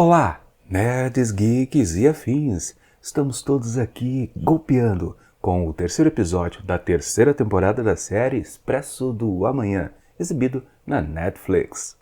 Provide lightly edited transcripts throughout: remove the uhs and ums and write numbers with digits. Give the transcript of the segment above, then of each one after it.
Olá, nerds, geeks e afins! Estamos todos aqui golpeando com o terceiro episódio da terceira temporada da série Expresso do Amanhã, exibido na Netflix.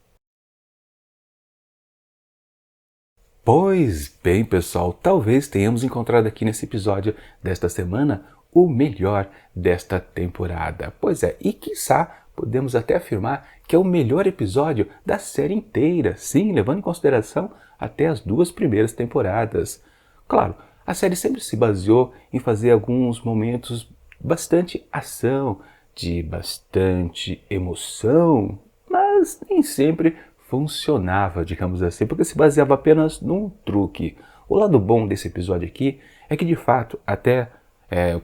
Pois bem, pessoal, talvez tenhamos encontrado aqui nesse episódio desta semana o melhor desta temporada. Pois é, e quiçá podemos até afirmar que é o melhor episódio da série inteira, sim, levando em consideração até as duas primeiras temporadas. Claro, a série sempre se baseou em fazer alguns momentos bastante ação, de bastante emoção, mas nem sempre funcionava, digamos assim, porque se baseava apenas num truque. O lado bom desse episódio aqui é que, de fato, até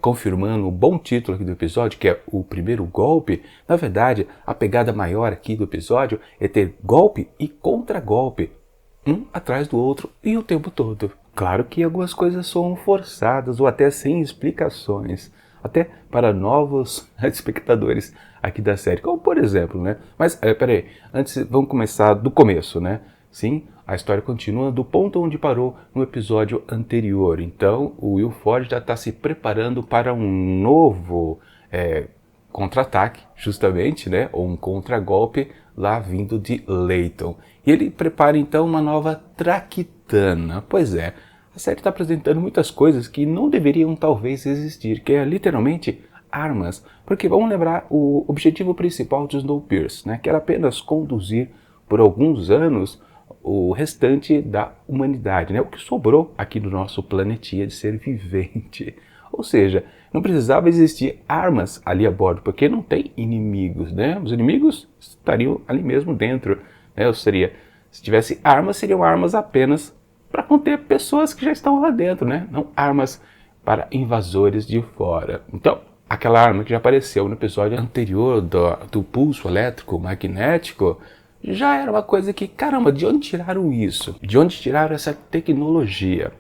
confirmando o bom título aqui do episódio, que é o primeiro golpe, na verdade, a pegada maior aqui do episódio é ter golpe e contragolpe, um atrás do outro e o tempo todo. Claro que algumas coisas são forçadas ou até sem explicações, até para novos espectadores aqui da série, como por exemplo, né? Mas, peraí, antes vamos começar do começo, né? Sim, a história continua do ponto onde parou no episódio anterior. Então, o Will Forge já está se preparando para um novo contra-ataque, justamente, né? Ou um contragolpe lá vindo de Layton. E ele prepara então uma nova traquitana. Pois é, a série está apresentando muitas coisas que não deveriam talvez existir, que é literalmente armas. Porque vamos lembrar o objetivo principal de Snowpiercer, né? Que era apenas conduzir por alguns anos o restante da humanidade, né? O que sobrou aqui do nosso planetinha de ser vivente. Ou seja, não precisava existir armas ali a bordo, porque não tem inimigos, né? Os inimigos estariam ali mesmo dentro, né? Ou seria, se tivesse armas, seriam armas apenas para conter pessoas que já estão lá dentro, né? Não armas para invasores de fora. Então, aquela arma que já apareceu no episódio anterior do pulso elétrico magnético, já era uma coisa que, caramba, de onde tiraram isso? De onde tiraram essa tecnologia?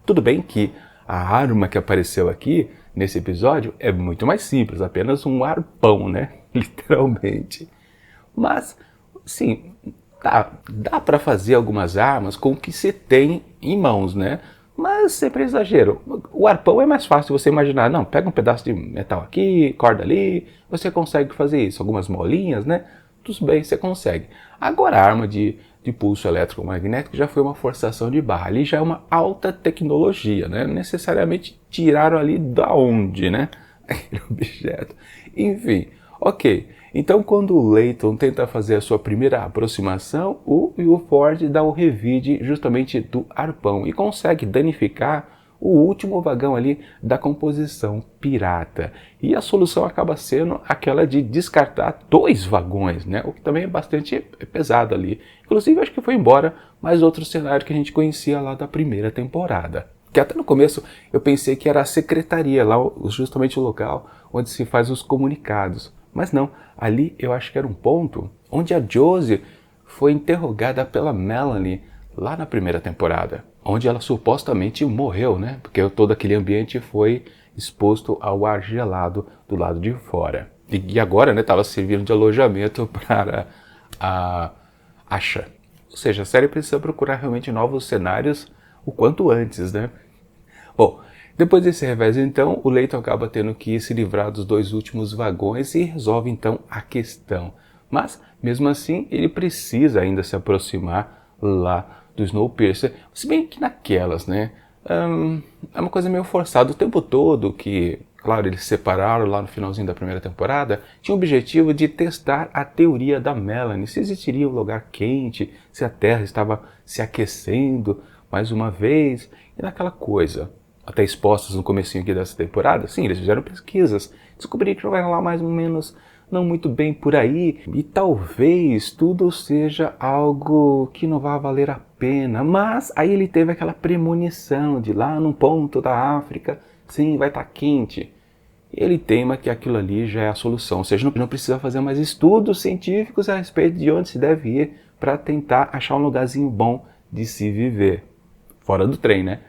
Tudo bem que a arma que apareceu aqui nesse episódio é muito mais simples, apenas um arpão, né? Literalmente. Mas, sim, dá para fazer algumas armas com o que se tem em mãos, né? Mas sempre é exagero. O arpão é mais fácil você imaginar. Não, pega um pedaço de metal aqui, corda ali, você consegue fazer isso. Algumas molinhas, né? Tudo bem, você consegue. Agora a arma de pulso eletromagnético já foi uma forçação de barra. Ali já é uma alta tecnologia, né? Necessariamente tiraram ali da onde, né? Aquele objeto. Enfim, ok. Então quando o Layton tenta fazer a sua primeira aproximação, o Will Forge dá o revide justamente do arpão e consegue danificar o último vagão ali da composição pirata. E a solução acaba sendo aquela de descartar 2 vagões, né? O que também é bastante pesado ali. Inclusive, acho que foi embora mais outro cenário que a gente conhecia lá da primeira temporada. Que até no começo eu pensei que era a secretaria, lá justamente o local onde se faz os comunicados. Mas não, ali eu acho que era um ponto onde a Josie foi interrogada pela Melanie lá na primeira temporada, onde ela supostamente morreu, né? Porque todo aquele ambiente foi exposto ao ar gelado do lado de fora. E agora, né, estava servindo de alojamento para a Asha. Ou seja, a série precisa procurar realmente novos cenários o quanto antes, né? Bom, depois desse revés, então, o Layton acaba tendo que se livrar dos 2 últimos vagões e resolve, então, a questão. Mas, mesmo assim, ele precisa ainda se aproximar lá do Snowpiercer, se bem que naquelas, né? É uma coisa meio forçada o tempo todo que, claro, eles se separaram lá no finalzinho da primeira temporada, tinha o objetivo de testar a teoria da Melanie, se existiria um lugar quente, se a Terra estava se aquecendo mais uma vez, e naquela coisa, até expostas no comecinho aqui dessa temporada, sim, eles fizeram pesquisas, descobriram que não vai rolar mais ou menos não muito bem por aí, e talvez tudo seja algo que não vai valer a pena, mas aí ele teve aquela premonição de lá num ponto da África, sim, vai estar quente. E ele teima que aquilo ali já é a solução, ou seja, não precisa fazer mais estudos científicos a respeito de onde se deve ir para tentar achar um lugarzinho bom de se viver. Fora do trem, né?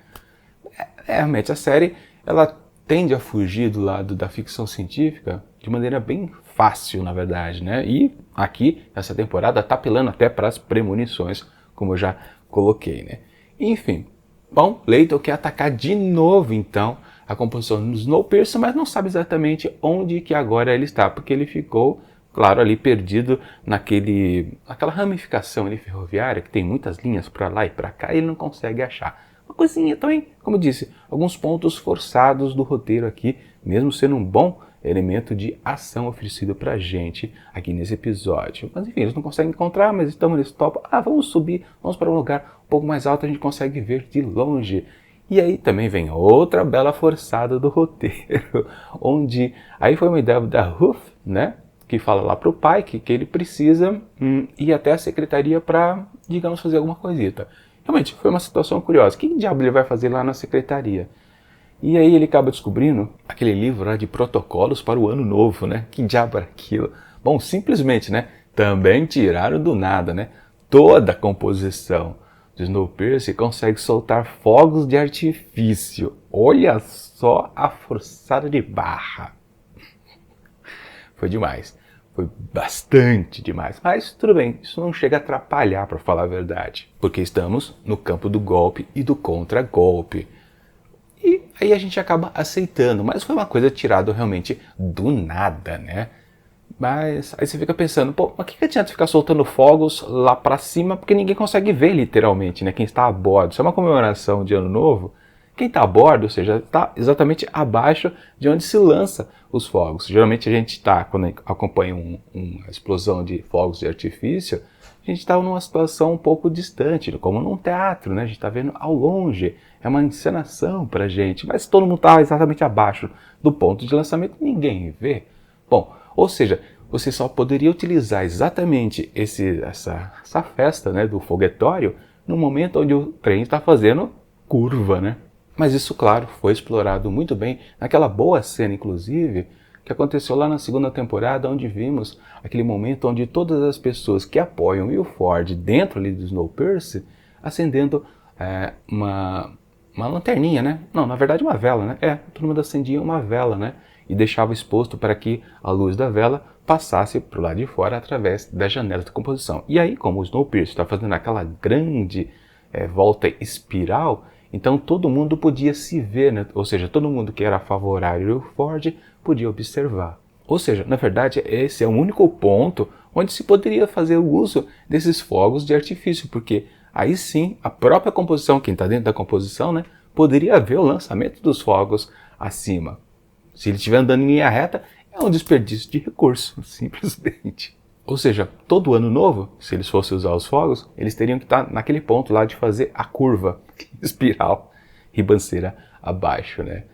Realmente, a série, ela tende a fugir do lado da ficção científica de maneira bem fácil, na verdade, né? E aqui, essa temporada, tá apelando até para as premonições, como eu já coloquei, né? Enfim, bom, Layton quer atacar de novo, então, a composição do Snowpiercer, mas não sabe exatamente onde que agora ele está, porque ele ficou, claro, ali perdido naquela ramificação ali ferroviária, que tem muitas linhas para lá e para cá, e ele não consegue achar. Uma coisinha também, como eu disse, alguns pontos forçados do roteiro aqui, mesmo sendo um bom elemento de ação oferecido pra gente aqui nesse episódio. Mas enfim, eles não conseguem encontrar, mas estamos nesse topo. Vamos subir, vamos para um lugar um pouco mais alto, a gente consegue ver de longe. E aí também vem outra bela forçada do roteiro, onde aí foi uma ideia da Ruth, né, que fala lá pro pai que ele precisa ir até a secretaria para, digamos, fazer alguma coisita. Realmente, foi uma situação curiosa. O que diabo ele vai fazer lá na secretaria? E aí ele acaba descobrindo aquele livro lá de protocolos para o ano novo, né? Que diabo era aquilo? Bom, simplesmente, né? Também tiraram do nada, né? Toda a composição do Snowpiercer consegue soltar fogos de artifício. Olha só a forçada de barra. Foi demais. Foi bastante demais. Mas tudo bem, isso não chega a atrapalhar, para falar a verdade. Porque estamos no campo do golpe e do contragolpe. E aí a gente acaba aceitando, mas foi uma coisa tirada realmente do nada, né? Mas aí você fica pensando, pô, mas que adianta ficar soltando fogos lá pra cima, porque ninguém consegue ver literalmente, né? Quem está a bordo. Isso é uma comemoração de ano novo. Quem está a bordo, ou seja, está exatamente abaixo de onde se lança os fogos. Geralmente a gente está, quando acompanha uma explosão de fogos de artifício, a gente está numa situação um pouco distante, como num teatro, né? A gente está vendo ao longe, é uma encenação para a gente, mas todo mundo está exatamente abaixo do ponto de lançamento, ninguém vê. Bom, ou seja, você só poderia utilizar exatamente essa festa, né, do foguetório no momento onde o trem está fazendo curva, né? Mas isso, claro, foi explorado muito bem naquela boa cena, inclusive, que aconteceu lá na segunda temporada, onde vimos aquele momento onde todas as pessoas que apoiam Will Ford dentro ali do Snowpiercer acendendo uma lanterninha, né? Não, na verdade uma vela, né? Todo mundo acendia uma vela, né? E deixava exposto para que a luz da vela passasse para o lado de fora através das janelas de composição. E aí, como o Snowpiercer está fazendo aquela grande volta espiral, então todo mundo podia se ver, né? Ou seja, todo mundo que era favorável ao Ford podia observar. Ou seja, na verdade, esse é o único ponto onde se poderia fazer o uso desses fogos de artifício, porque aí sim, a própria composição, quem está dentro da composição, né, poderia ver o lançamento dos fogos acima. Se ele estiver andando em linha reta, é um desperdício de recurso, simplesmente. Ou seja, todo ano novo, se eles fossem usar os fogos, eles teriam que estar naquele ponto lá de fazer a curva, espiral, ribanceira abaixo, né?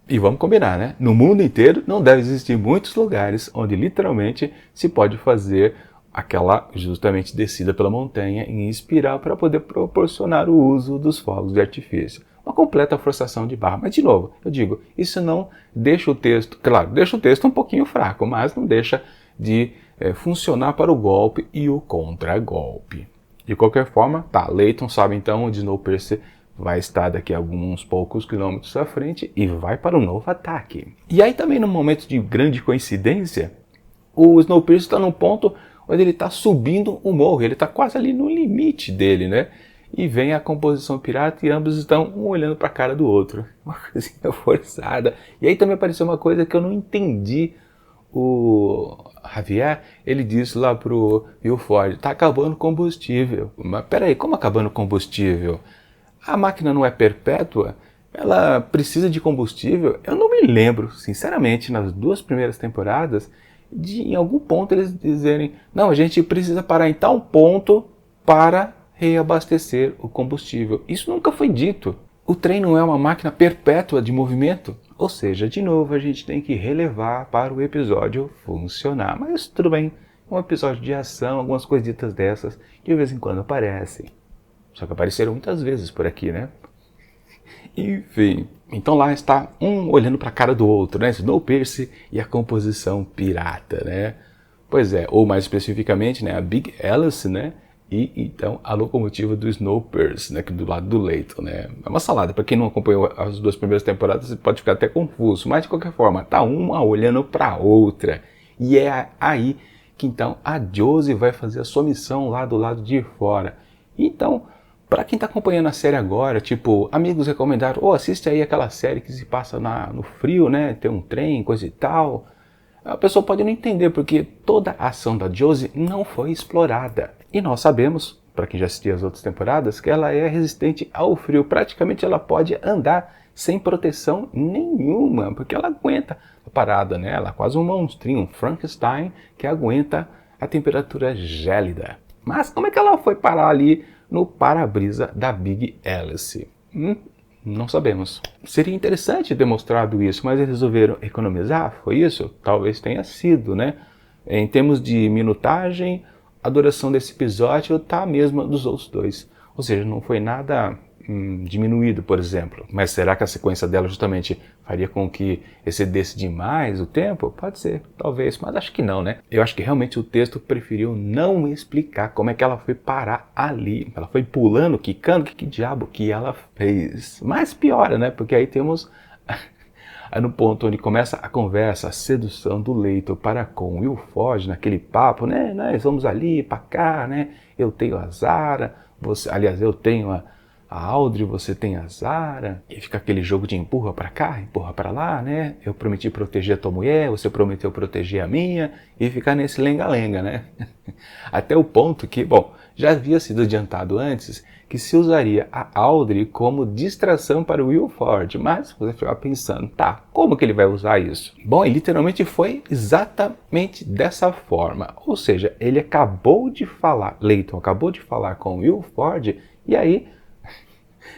E vamos combinar, né? No mundo inteiro não deve existir muitos lugares onde literalmente se pode fazer aquela justamente descida pela montanha em espiral para poder proporcionar o uso dos fogos de artifício. Uma completa forçação de barra. Mas, de novo, eu digo, isso não deixa o texto, claro, deixa o texto um pouquinho fraco, mas não deixa de funcionar para o golpe e o contragolpe. De qualquer forma, Layton sabe então onde Snowpiercer vai estar daqui a alguns poucos quilômetros à frente e vai para um novo ataque. E aí também, num momento de grande coincidência, o Snowpiercer está num ponto onde ele está subindo o morro, ele está quase ali no limite dele, né? E vem a composição pirata e ambos estão um olhando para a cara do outro. Uma coisinha forçada. E aí também apareceu uma coisa que eu não entendi. O Javier, ele disse lá pro Will Ford, tá acabando combustível. Mas peraí, como acabando combustível? A máquina não é perpétua? Ela precisa de combustível? Eu não me lembro, sinceramente, nas duas primeiras temporadas, de em algum ponto eles dizerem, não, a gente precisa parar em tal ponto para reabastecer o combustível. Isso nunca foi dito. O trem não é uma máquina perpétua de movimento. Ou seja, de novo, a gente tem que relevar para o episódio funcionar. Mas tudo bem, um episódio de ação, algumas coisitas dessas, que de vez em quando aparecem. Só que apareceram muitas vezes por aqui, né? Enfim, então lá está um olhando para a cara do outro, né? Snowpiercer e a composição pirata, né? Pois é, ou mais especificamente, né, a Big Alice, né? E então a locomotiva do Snowpiercer, né, do lado do Layton, né? É uma salada, para quem não acompanhou as duas primeiras temporadas, você pode ficar até confuso, mas de qualquer forma, tá uma olhando para a outra. E é aí que então a Josie vai fazer a sua missão lá do lado de fora. Então, para quem está acompanhando a série agora, tipo, amigos recomendaram, assiste aí aquela série que se passa no frio, né? Tem um trem, coisa e tal. A pessoa pode não entender porque toda a ação da Josie não foi explorada. E nós sabemos, para quem já assistiu as outras temporadas, que ela é resistente ao frio. Praticamente ela pode andar sem proteção nenhuma, porque ela aguenta a parada, né? Ela é quase um monstrinho, um Frankenstein, que aguenta a temperatura gélida. Mas como é que ela foi parar ali no para-brisa da Big Alice? Não sabemos. Seria interessante ter demonstrado isso, mas eles resolveram economizar? Foi isso? Talvez tenha sido, né? Em termos de minutagem, a duração desse episódio está a mesma dos outros dois. Ou seja, não foi nada diminuído, por exemplo. Mas será que a sequência dela justamente faria com que excedesse demais o tempo? Pode ser, talvez, mas acho que não, né? Eu acho que realmente o texto preferiu não explicar como é que ela foi parar ali. Ela foi pulando, quicando, que diabo que ela fez? Mas piora, né? Porque aí temos no ponto onde começa a conversa, a sedução do Leighton para com Will Forge, naquele papo, né? Nós vamos ali, para cá, né? Eu tenho a Zara, aliás, eu tenho a Audrey, você tem a Zara, e fica aquele jogo de empurra para cá, empurra para lá, né? Eu prometi proteger a tua mulher, você prometeu proteger a minha, e ficar nesse lenga-lenga, né? Até o ponto que, bom, já havia sido adiantado antes que se usaria a Audrey como distração para o Will Forge, mas você fica pensando, tá, como que ele vai usar isso? Bom, e literalmente foi exatamente dessa forma, ou seja, ele acabou de falar, Leighton acabou de falar com o Will Forge, e aí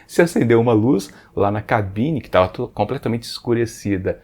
se acendeu uma luz lá na cabine, que estava completamente escurecida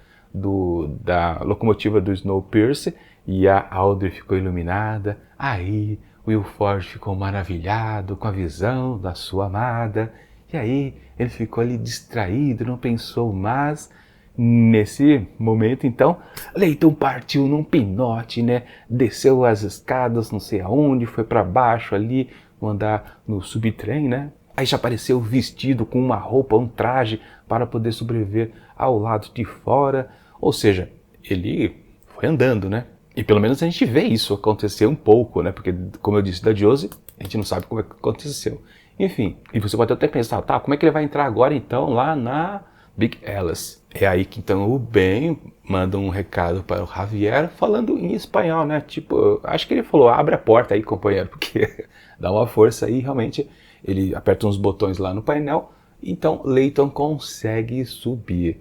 da locomotiva do Snowpiercer, e a Audrey ficou iluminada. Aí Will Forge ficou maravilhado com a visão da sua amada, e aí ele ficou ali distraído, não pensou mais. Nesse momento, então, Leighton partiu num pinote, né? Desceu as escadas, não sei aonde, foi para baixo ali, andar no subtrem, né? Aí já apareceu vestido com uma roupa, um traje para poder sobreviver ao lado de fora. Ou seja, ele foi andando, né? E pelo menos a gente vê isso acontecer um pouco, né? Porque, como eu disse da Josie, a gente não sabe como é que aconteceu. Enfim, e você pode até pensar, tá, como é que ele vai entrar agora então lá na Big Alice? É aí que então o Ben manda um recado para o Javier falando em espanhol, né? Tipo, acho que ele falou, abre a porta aí, companheiro, porque dá uma força aí, realmente. Ele aperta uns botões lá no painel, então Leighton consegue subir.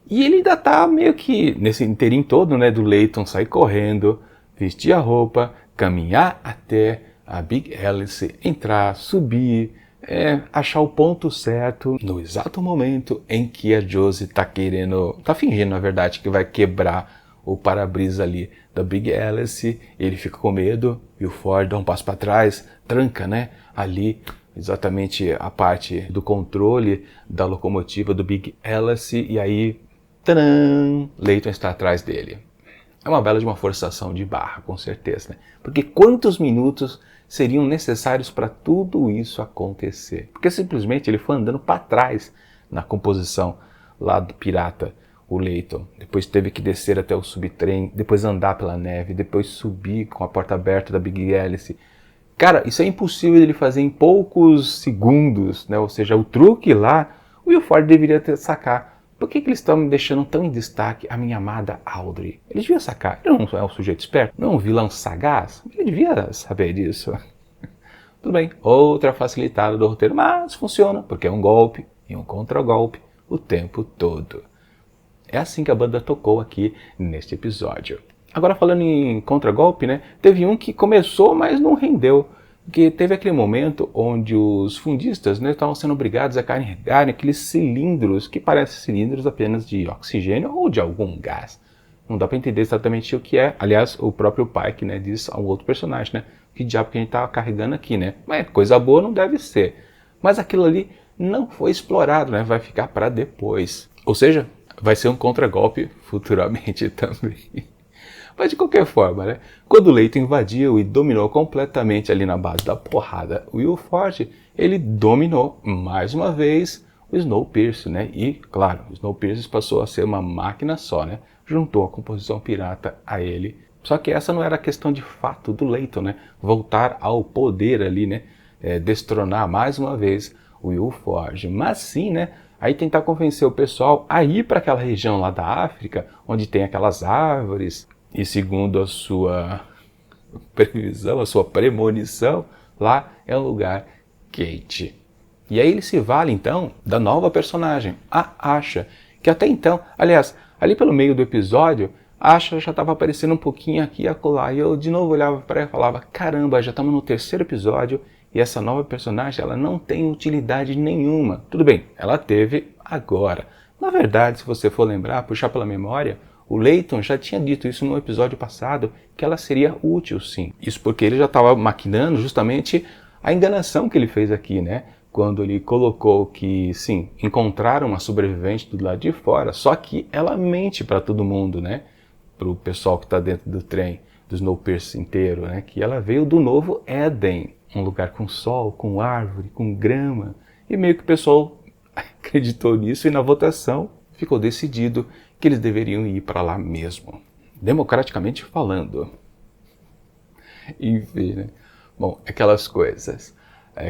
E ele ainda tá meio que nesse inteirinho todo, né, do Leighton sair correndo, vestir a roupa, caminhar até a Big Alice, entrar, subir, achar o ponto certo no exato momento em que a Josie tá fingindo na verdade que vai quebrar o para-brisa ali da Big Alice. Ele fica com medo e o Ford dá um passo para trás, tranca, né, ali exatamente a parte do controle da locomotiva do Big Alice, e aí, tadã, Leighton está atrás dele. É uma bela de uma forçação de barra, com certeza, né? Porque quantos minutos seriam necessários para tudo isso acontecer? Porque simplesmente ele foi andando para trás na composição lá do pirata, o Leighton. Depois teve que descer até o subtrem, depois andar pela neve, depois subir com a porta aberta da Big Alice. Cara, isso é impossível ele fazer em poucos segundos, né? Ou seja, o truque lá, o Will Forge deveria ter sacar. Por que eles estão me deixando tão em destaque a minha amada Audrey? Ele devia sacar. Ele não é um sujeito esperto, não é um vilão sagaz. Ele devia saber disso. Tudo bem, outra facilitada do roteiro, mas funciona, porque é um golpe e um contragolpe o tempo todo. É assim que a banda tocou aqui neste episódio. Agora falando em contragolpe, né? Teve um que começou, mas não rendeu. Porque teve aquele momento onde os fundistas, né, estavam sendo obrigados a carregarem aqueles cilindros, que parecem cilindros apenas de oxigênio ou de algum gás. Não dá para entender exatamente o que é. Aliás, o próprio Pike, né, diz ao outro personagem, né? Que diabo que a gente tá carregando aqui, né? Mas coisa boa não deve ser. Mas aquilo ali não foi explorado, né? Vai ficar para depois. Ou seja, vai ser um contragolpe futuramente também. Mas de qualquer forma, né? Quando o Leighton invadiu e dominou completamente ali na base da porrada o Will Forge, ele dominou mais uma vez o Snowpiercer, né? E, claro, o Snowpiercer passou a ser uma máquina só, né? Juntou a composição pirata a ele. Só que essa não era a questão de fato do Leighton, né? Voltar ao poder ali, né? destronar mais uma vez o Will Forge, mas sim, né, aí tentar convencer o pessoal a ir para aquela região lá da África, onde tem aquelas árvores, e segundo a sua previsão, a sua premonição, lá é um lugar quente. E aí ele se vale então da nova personagem, a Asha, que até então, aliás, ali pelo meio do episódio, a Asha já estava aparecendo um pouquinho aqui e acolá, e eu de novo olhava para ela e falava, caramba, já estamos no terceiro episódio e essa nova personagem ela não tem utilidade nenhuma. Tudo bem, ela teve agora. Na verdade, se você for lembrar, puxar pela memória, o Layton já tinha dito isso no episódio passado, que ela seria útil sim. Isso porque ele já estava maquinando justamente a enganação que ele fez aqui, né? Quando ele colocou que, sim, encontraram uma sobrevivente do lado de fora, só que ela mente para todo mundo, né? Para o pessoal que está dentro do trem, do Snowpiercer inteiro, né? Que ela veio do novo Éden, um lugar com sol, com árvore, com grama. E meio que o pessoal acreditou nisso e na votação ficou decidido que eles deveriam ir para lá mesmo, democraticamente falando. Enfim, né? Bom, aquelas coisas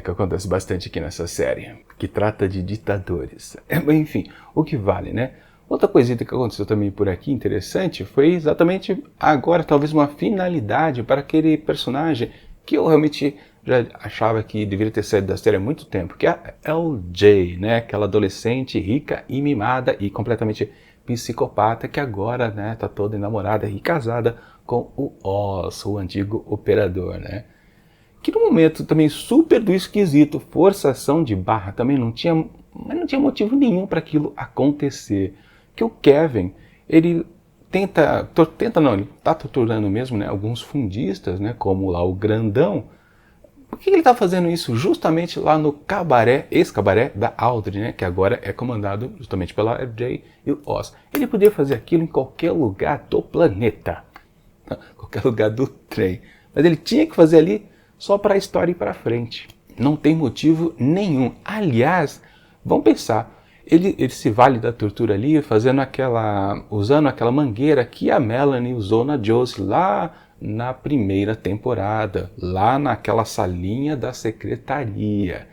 que acontece bastante aqui nessa série, que trata de ditadores. Enfim, o que vale, né? Outra coisita que aconteceu também por aqui, interessante, foi exatamente agora, talvez uma finalidade para aquele personagem que eu realmente já achava que deveria ter saído da série há muito tempo, que é a LJ, né? Aquela adolescente rica e mimada e completamente psicopata que agora, né, tá toda enamorada e casada com o Oz, o antigo operador, né? Que no momento também super do esquisito, forçação de barra, também não tinha motivo nenhum para aquilo acontecer. Que o Kevin, ele ele tá torturando mesmo, né, alguns fundistas, né, como lá o Grandão. Por que ele está fazendo isso justamente lá no cabaré, ex-cabaré da Audrey, né, que agora é comandado justamente pela RJ e o Oz? Ele podia fazer aquilo em qualquer lugar do planeta, qualquer lugar do trem, mas ele tinha que fazer ali só para a história ir para frente. Não tem motivo nenhum. Aliás, vamos pensar, ele se vale da tortura ali usando aquela mangueira que a Melanie usou na Josie lá na primeira temporada, lá naquela salinha da secretaria.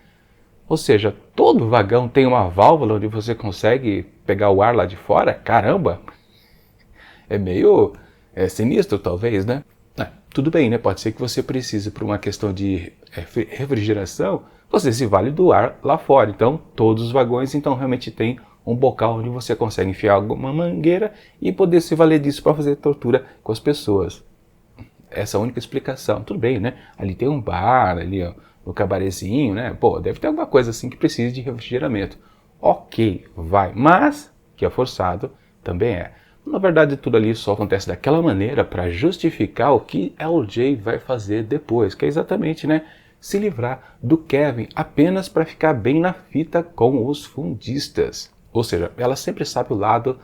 Ou seja, todo vagão tem uma válvula onde você consegue pegar o ar lá de fora? Caramba! É meio sinistro, talvez, né? Tudo bem, né? Pode ser que você precise, por uma questão de refrigeração, você se vale do ar lá fora. Então, todos os vagões então realmente tem um bocal onde você consegue enfiar uma mangueira e poder se valer disso para fazer tortura com as pessoas. Essa é a única explicação. Tudo bem, né? Ali tem um bar, ali ó, no cabarezinho, né? Pô, deve ter alguma coisa assim que precise de refrigeramento. Ok, vai. Mas, que é forçado, também é. Na verdade, tudo ali só acontece daquela maneira para justificar o que LJ vai fazer depois, que é exatamente, né, se livrar do Kevin apenas para ficar bem na fita com os fundistas. Ou seja, ela sempre sabe o lado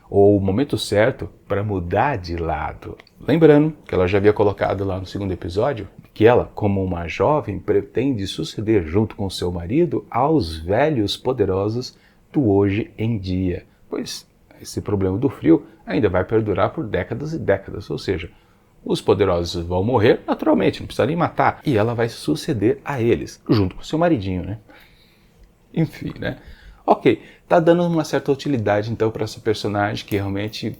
ou o momento certo para mudar de lado. Lembrando que ela já havia colocado lá no segundo episódio que ela, como uma jovem, pretende suceder junto com seu marido aos velhos poderosos do hoje em dia, pois esse problema do frio ainda vai perdurar por décadas e décadas, ou seja, os poderosos vão morrer naturalmente, não precisa nem matar, e ela vai suceder a eles, junto com seu maridinho, né? Enfim, né? Ok, tá dando uma certa utilidade então para essa personagem que realmente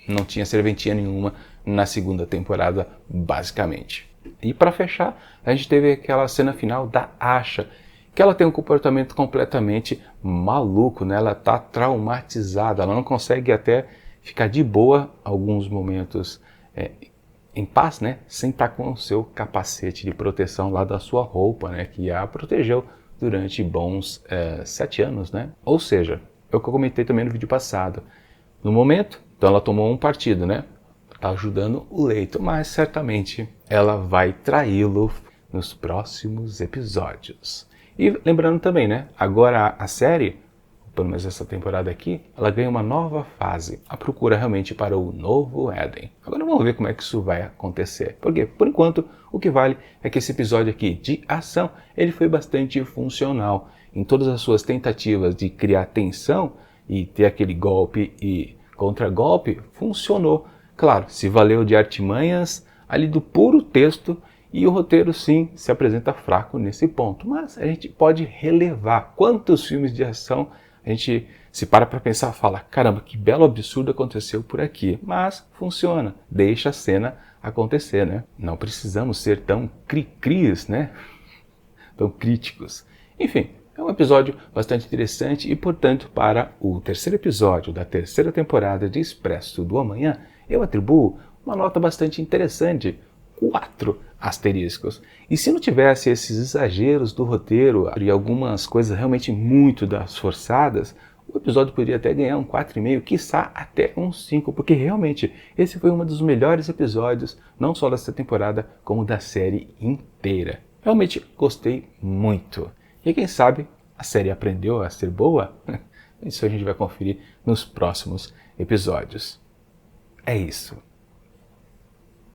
não tinha serventia nenhuma na segunda temporada, basicamente. E para fechar, a gente teve aquela cena final da Asha, que ela tem um comportamento completamente maluco, né? Ela está traumatizada, ela não consegue até ficar de boa alguns momentos em paz, né? Sem estar com o seu capacete de proteção lá da sua roupa, né? Que a protegeu durante bons 7 anos, né? Ou seja, é o que eu comentei também no vídeo passado. No momento, então ela tomou um partido, né? Está ajudando o Layton, mas certamente ela vai traí-lo nos próximos episódios. E lembrando também, né, agora a série, pelo menos essa temporada aqui, ela ganha uma nova fase, a procura realmente para o novo Éden. Agora vamos ver como é que isso vai acontecer, porque por enquanto o que vale é que esse episódio aqui de ação, ele foi bastante funcional. Em todas as suas tentativas de criar tensão e ter aquele golpe e contra-golpe, funcionou. Claro, se valeu de artimanhas ali do puro texto E o roteiro, sim, se apresenta fraco nesse ponto, mas a gente pode relevar quantos filmes de ação a gente se para pensar e fala, caramba, que belo absurdo aconteceu por aqui. Mas funciona, deixa a cena acontecer, né? Não precisamos ser tão cri-cris, né? Tão críticos. Enfim, é um episódio bastante interessante e, portanto, para o terceiro episódio da terceira temporada de Expresso do Amanhã, eu atribuo uma nota bastante interessante, 4 asteriscos. E se não tivesse esses exageros do roteiro e algumas coisas realmente muito das forçadas, o episódio poderia até ganhar um 4,5, quiçá até um 5, porque realmente esse foi um dos melhores episódios, não só dessa temporada, como da série inteira. Realmente gostei muito. E quem sabe a série aprendeu a ser boa? Isso a gente vai conferir nos próximos episódios. É isso.